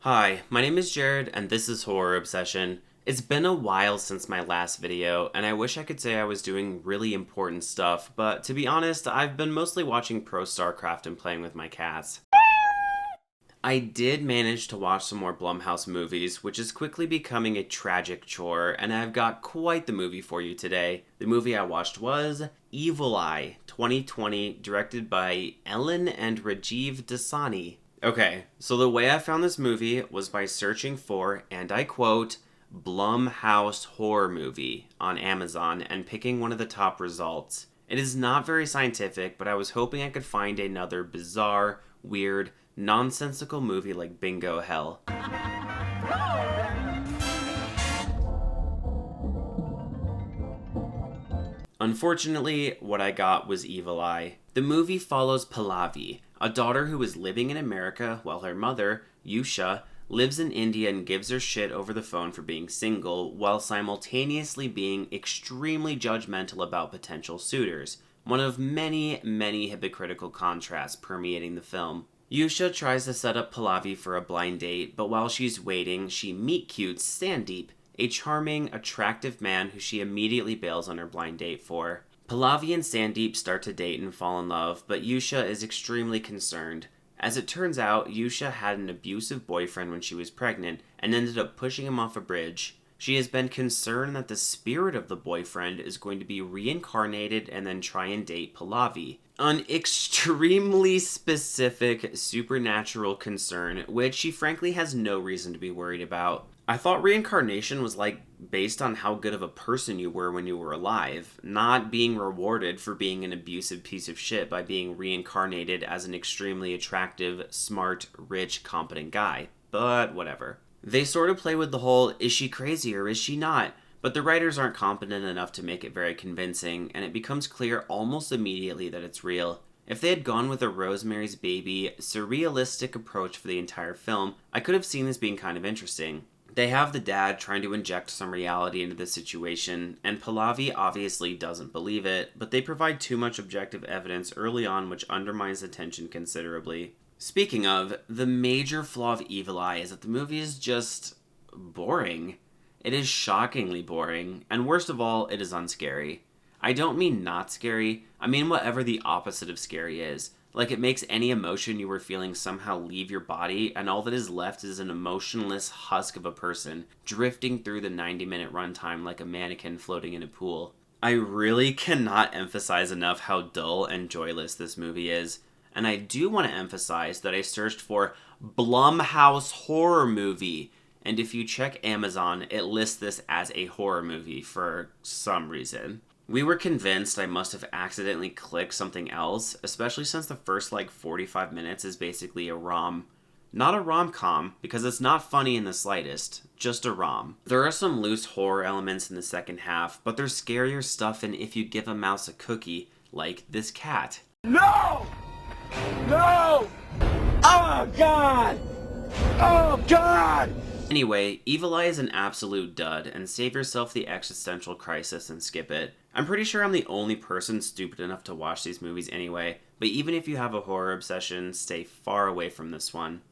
Hi, my name is Jared, and this is Horror Obsession. It's been a while since my last video, and I wish I could say I was doing really important stuff, but to be honest, I've been mostly watching Pro StarCraft and playing with my cats. I did manage to watch some more Blumhouse movies, which is quickly becoming a tragic chore, and I've got quite the movie for you today. The movie I watched was Evil Eye 2020, directed by Ellen and Rajiv Dasani. Okay, so the way I found this movie was by searching for, and I quote, Blumhouse horror movie on Amazon and picking one of the top results. It is not very scientific, but I was hoping I could find another bizarre, weird, nonsensical movie like Bingo Hell. Unfortunately, what I got was Evil Eye. The movie follows Pallavi, a daughter who is living in America while her mother, Yusha, lives in India and gives her shit over the phone for being single, while simultaneously being extremely judgmental about potential suitors. One of many, many hypocritical contrasts permeating the film. Yusha tries to set up Pallavi for a blind date, but while she's waiting, she meet-cutes Sandeep, a charming, attractive man who she immediately bails on her blind date for. Pallavi and Sandeep start to date and fall in love, but Yusha is extremely concerned. As it turns out, Yusha had an abusive boyfriend when she was pregnant and ended up pushing him off a bridge. She has been concerned that the spirit of the boyfriend is going to be reincarnated and then try and date Pallavi. An extremely specific supernatural concern, which she frankly has no reason to be worried about. I thought reincarnation was based on how good of a person you were when you were alive, not being rewarded for being an abusive piece of shit by being reincarnated as an extremely attractive, smart, rich, competent guy. But whatever. They sort of play with the whole, is she crazy or is she not? But the writers aren't competent enough to make it very convincing, and it becomes clear almost immediately that it's real. If they had gone with a Rosemary's Baby, surrealistic approach for the entire film, I could have seen this being kind of interesting. They have the dad trying to inject some reality into the situation, and Pallavi obviously doesn't believe it, but they provide too much objective evidence early on which undermines the tension considerably. Speaking of, the major flaw of Evil Eye is that the movie is just boring. It is shockingly boring, and worst of all, it is unscary. I don't mean not scary, I mean whatever the opposite of scary is. Like, it makes any emotion you were feeling somehow leave your body, and all that is left is an emotionless husk of a person, drifting through the 90-minute runtime like a mannequin floating in a pool. I really cannot emphasize enough how dull and joyless this movie is. And I do want to emphasize that I searched for Blumhouse horror movie, and if you check Amazon, it lists this as a horror movie for some reason. We were convinced I must have accidentally clicked something else, especially since the first 45 minutes is basically a rom. Not a rom-com, because it's not funny in the slightest, just a rom. There are some loose horror elements in the second half, but there's scarier stuff in If You Give a Mouse a Cookie, like this cat. No! No! Oh, God! Oh, God! Anyway, Evil Eye is an absolute dud, and save yourself the existential crisis and skip it. I'm pretty sure I'm the only person stupid enough to watch these movies anyway, but even if you have a horror obsession, stay far away from this one.